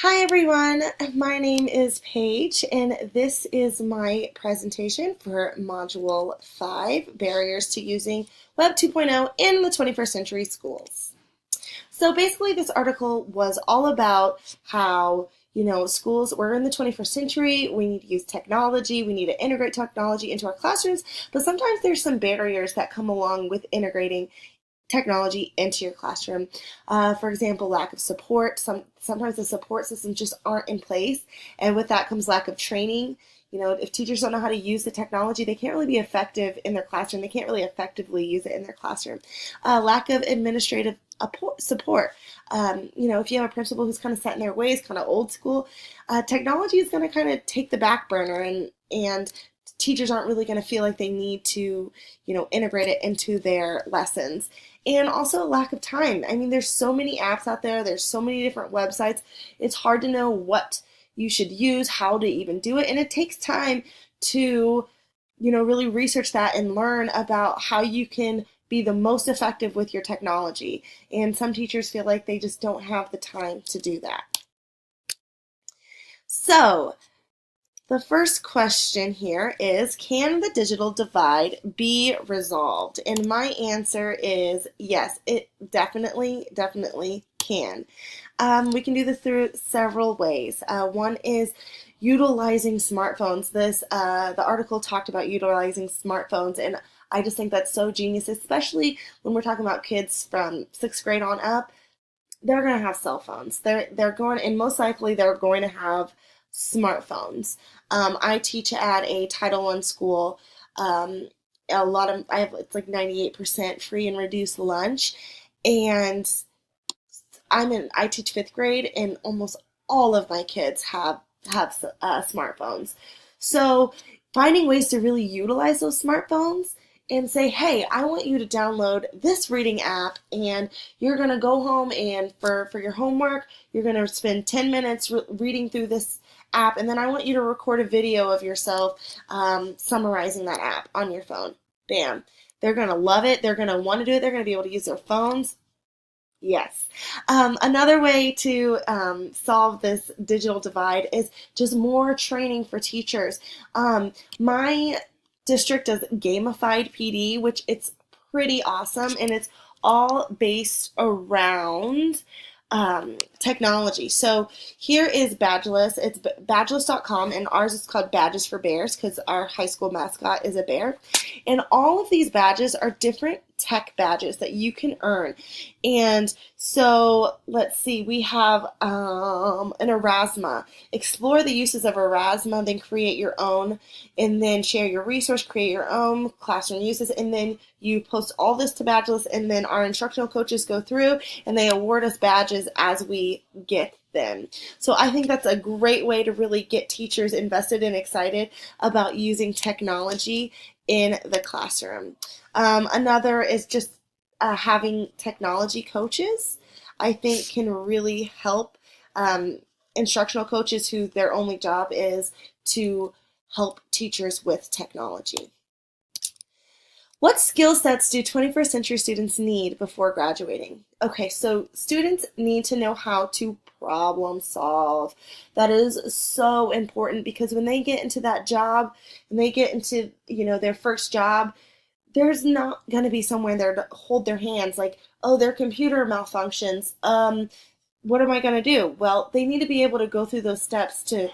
Hi everyone, my name is Paige and this is my presentation for Module 5, Barriers to Using Web 2.0 in the 21st Century Schools. So basically this article was all about how, schools, we're in the 21st century, we need to use technology, we need to integrate technology into our classrooms, but sometimes there's some barriers that come along with integrating technology into your classroom. For example, lack of support. Sometimes the support systems just aren't in place, and with that comes lack of training. If teachers don't know how to use the technology, they can't really be effective in their classroom. They can't really effectively use it in their classroom. Lack of administrative support. If you have a principal who's kind of set in their ways, kind of old school, technology is going to kind of take the back burner, and teachers aren't really going to feel like they need to, integrate it into their lessons. And also lack of time. I mean, there's so many apps out there. There's so many different websites. It's hard to know what you should use, how to even do it. And it takes time to, really research that and learn about how you can be the most effective with your technology. And some teachers feel like they just don't have the time to do that. So, the first question here is, can the digital divide be resolved? And my answer is yes, it definitely can. We can do this through several ways. One is utilizing smartphones. The article talked about utilizing smartphones, and I just think that's so genius, especially when we're talking about kids from 6th grade on up. They're going to have cell phones. They're going, and most likely they're going to have smartphones. I teach at a Title I school. It's like 98% free and reduced lunch, and I teach 5th grade, and almost all of my kids have smartphones. So finding ways to really utilize those smartphones and say, hey, I want you to download this reading app, and you're going to go home, and for your homework, you're going to spend 10 minutes reading through this app, and then I want you to record a video of yourself summarizing that app on your phone. Bam. They're going to love it. They're going to want to do it. They're going to be able to use their phones. Yes. Another way to solve this digital divide is just more training for teachers. My district does gamified PD, which it's pretty awesome, and it's all based around technology. So here is Badgeless. It's badgeless.com, and ours is called Badges for Bears because our high school mascot is a bear. And all of these badges are different tech badges that you can earn. And so let's see, we have an Erasma. Explore the uses of Erasma, then create your own, and then share your resource, create your own classroom uses, and then you post all this to Badgeless, and then our instructional coaches go through and they award us badges as we get them. So I think that's a great way to really get teachers invested and excited about using technology in the classroom. Another is just having technology coaches, I think can really help instructional coaches who their only job is to help teachers with technology. What skill sets do 21st century students need before graduating? Okay, so students need to know how to problem solve. That is so important because when they get into that job and they get into, their first job, there's not going to be someone there to hold their hands like, oh, their computer malfunctions. What am I going to do? Well, they need to be able to go through those steps to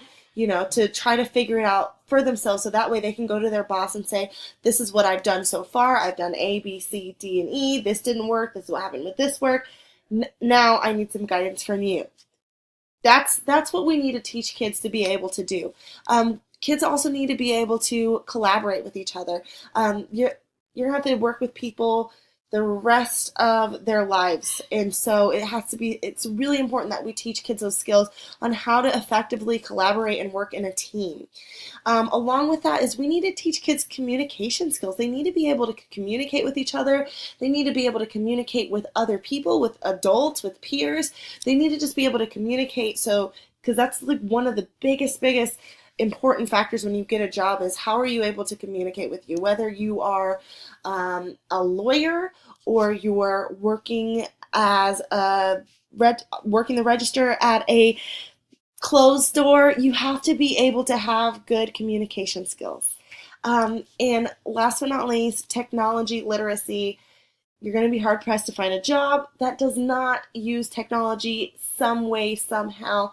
try to figure it out for themselves so that way they can go to their boss and say, this is what I've done so far. I've done A, B, C, D, and E. This didn't work. This is what happened with this work. Now I need some guidance from you. That's what we need to teach kids to be able to do. Kids also need to be able to collaborate with each other. You're going to have to work with people the rest of their lives. And so it's really important that we teach kids those skills on how to effectively collaborate and work in a team. Along with that is we need to teach kids communication skills. They need to be able to communicate with each other. They need to be able to communicate with other people, with adults, with peers. They need to just be able to communicate because that's like one of the biggest important factors when you get a job is how are you able to communicate with you, whether you are a lawyer or you're working as working the register at a closed door, you have to be able to have good communication skills. And last but not least, technology literacy. You're going to be hard pressed to find a job that does not use technology some way, somehow.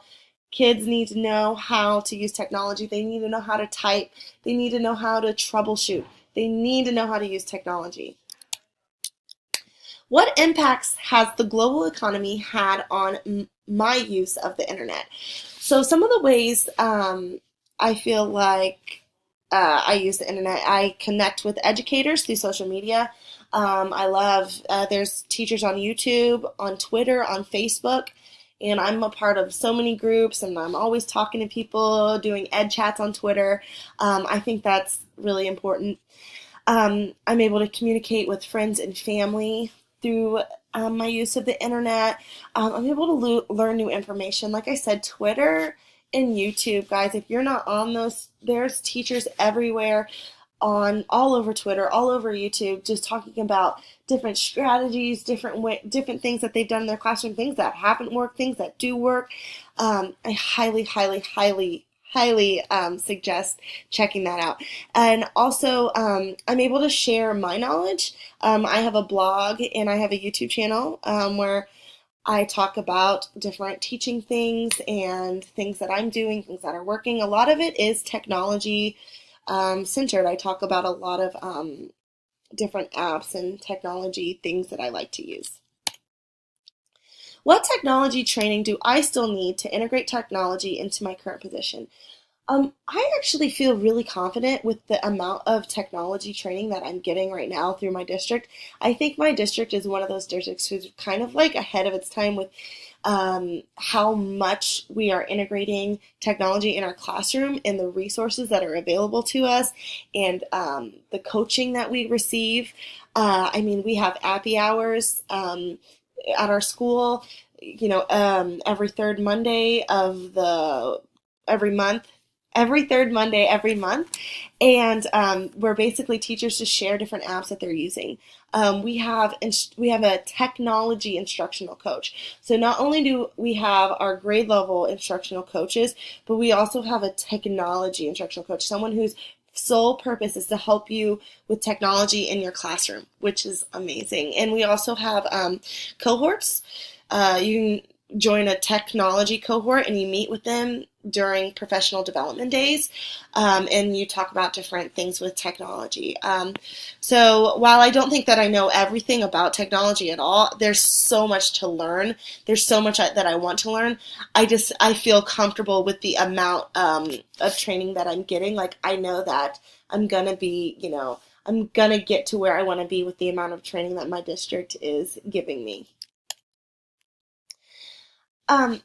Kids need to know how to use technology. They need to know how to type. They need to know how to troubleshoot. They need to know how to use technology. What impacts has the global economy had on my use of the internet? So some of the ways I feel like I use the internet, I connect with educators through social media. I love, there's teachers on YouTube, on Twitter, on Facebook, and I'm a part of so many groups, and I'm always talking to people, doing ed chats on Twitter. I think that's really important. I'm able to communicate with friends and family through my use of the internet. I'm able to learn new information. Like I said, Twitter and YouTube, guys, if you're not on those, there's teachers everywhere on all over Twitter, all over YouTube, just talking about different strategies, different things that they've done in their classroom, things that haven't worked, things that do work. I highly, highly, highly suggest checking that out. And also, I'm able to share my knowledge. I have a blog and I have a YouTube channel where I talk about different teaching things and things that I'm doing, things that are working. A lot of it is technology centered. I talk about a lot of different apps and technology things that I like to use. What technology training do I still need to integrate technology into my current position? I actually feel really confident with the amount of technology training that I'm getting right now through my district. I think my district is one of those districts who's kind of like ahead of its time with how much we are integrating technology in our classroom and the resources that are available to us and the coaching that we receive. I mean, we have Appy hours at our school, every third Monday of every month. Every third Monday every month, and where basically teachers just share different apps that they're using. We have a technology instructional coach. So not only do we have our grade level instructional coaches, but we also have a technology instructional coach, someone whose sole purpose is to help you with technology in your classroom, which is amazing. And we also have cohorts. You can join a technology cohort and you meet with them during professional development days, and you talk about different things with technology. So while I don't think that I know everything about technology at all, there's so much to learn. There's so much that I want to learn. I feel comfortable with the amount of training that I'm getting. Like, I know that I'm gonna be, I'm gonna get to where I want to be with the amount of training that my district is giving me.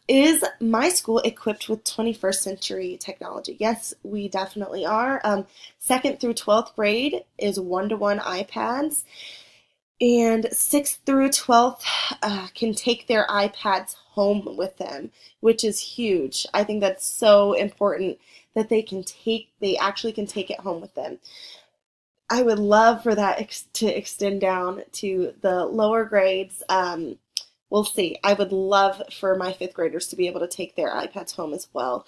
Is my school equipped with 21st century technology? Yes, we definitely are. 2nd through 12th grade is one-to-one iPads, and 6th through 12th can take their iPads home with them, which is huge. I think that's so important that they actually can take it home with them. I would love for that to extend down to the lower grades. We'll see. I would love for my 5th graders to be able to take their iPads home as well.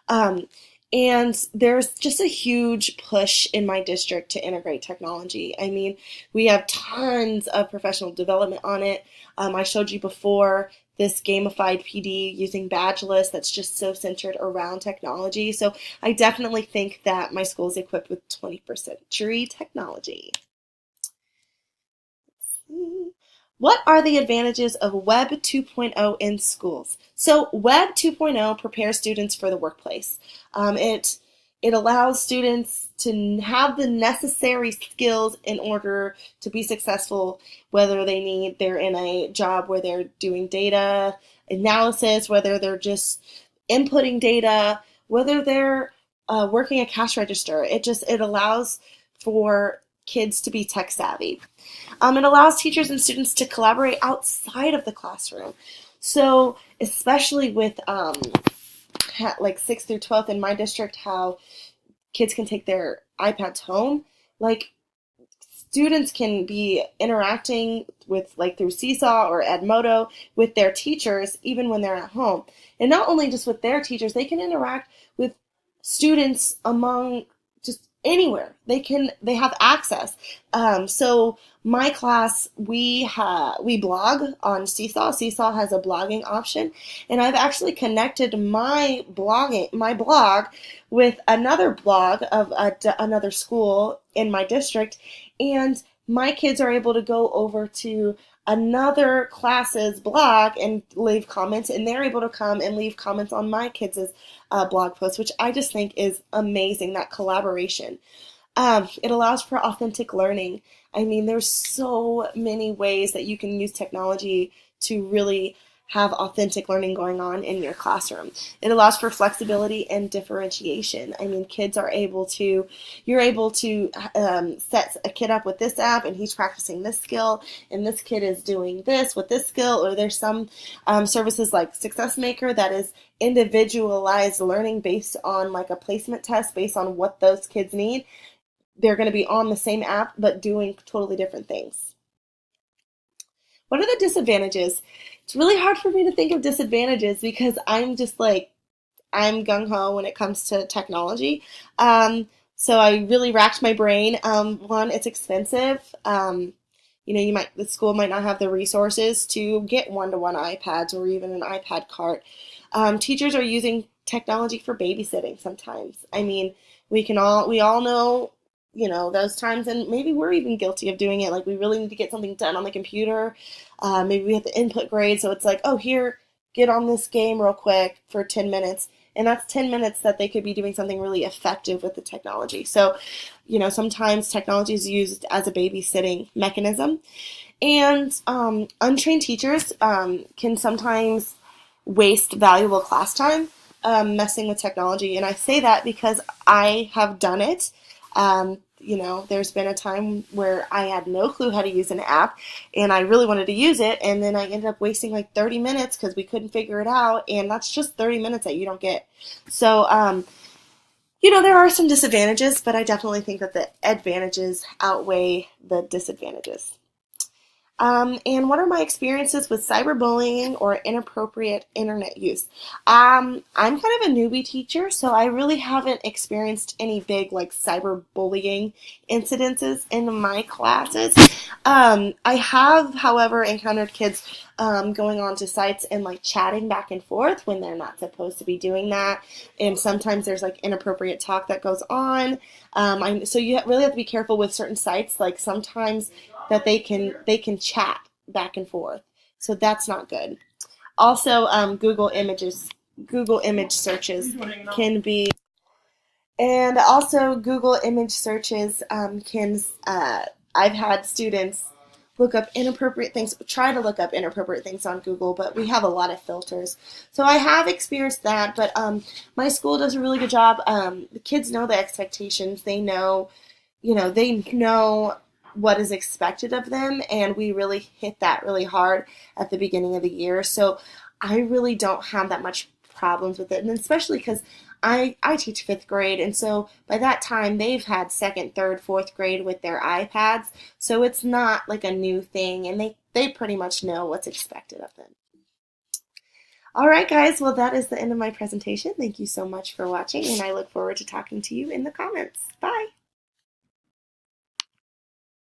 And there's just a huge push in my district to integrate technology. I mean, we have tons of professional development on it. I showed you before this gamified PD using Badge List that's just so centered around technology. So I definitely think that my school is equipped with 21st century technology. What are the advantages of Web 2.0 in schools? So Web 2.0 prepares students for the workplace. It allows students to have the necessary skills in order to be successful, whether they're in a job where they're doing data analysis, whether they're just inputting data, whether they're working a cash register. It allows for kids to be tech savvy. It allows teachers and students to collaborate outside of the classroom. So especially with like 6th through 12th in my district, how kids can take their iPads home, like students can be interacting with, like, through Seesaw or Edmodo with their teachers even when they're at home. And not only just with their teachers, they can interact with students among just anywhere. They have access. So my class, we blog on Seesaw. Seesaw has a blogging option, and I've actually connected my blog with another blog of another school in my district, and my kids are able to go over to another class's blog and leave comments, and they're able to come and leave comments on my kids' blog post, which I just think is amazing, that collaboration. It allows for authentic learning. I mean, there's so many ways that you can use technology to really have authentic learning going on in your classroom. It allows for flexibility and differentiation. I mean, you're able to set a kid up with this app, and he's practicing this skill, and this kid is doing this with this skill, or there's some services like Success Maker that is individualized learning based on like a placement test based on what those kids need. They're going to be on the same app, but doing totally different things. What are the disadvantages? It's really hard for me to think of disadvantages because I'm just like, I'm gung-ho when it comes to technology. So I really racked my brain. One, it's expensive. The school might not have the resources to get one-to-one iPads or even an iPad cart. Teachers are using technology for babysitting sometimes. I mean, we all know, those times, and maybe we're even guilty of doing it. Like, we really need to get something done on the computer. Maybe we have to input grade, so it's like, oh, here, get on this game real quick for 10 minutes. And that's 10 minutes that they could be doing something really effective with the technology. So, sometimes technology is used as a babysitting mechanism. And untrained teachers can sometimes waste valuable class time messing with technology. And I say that because I have done it. There's been a time where I had no clue how to use an app, and I really wanted to use it, and then I ended up wasting like 30 minutes because we couldn't figure it out, and that's just 30 minutes that you don't get. So, there are some disadvantages, but I definitely think that the advantages outweigh the disadvantages. And what are my experiences with cyberbullying or inappropriate internet use? I'm kind of a newbie teacher, so I really haven't experienced any big cyberbullying incidences in my classes. I have, however, encountered kids going on to sites and chatting back and forth when they're not supposed to be doing that, and sometimes there's inappropriate talk that goes on. So you really have to be careful with certain sites. Sometimes that they can chat back and forth, so that's not good. Also, Google image searches can be, and also Google image searches can. I've had students try to look up inappropriate things on Google, but we have a lot of filters. So I have experienced that, but my school does a really good job. The kids know the expectations. They know what is expected of them, and we really hit that really hard at the beginning of the year. So I really don't have that much problems with it, and especially because I teach 5th grade, and so by that time they've had 2nd, 3rd, 4th grade with their iPads, so it's not like a new thing, and they pretty much know what's expected of them. Alright guys, well that is the end of my presentation. Thank you so much for watching, and I look forward to talking to you in the comments. Bye!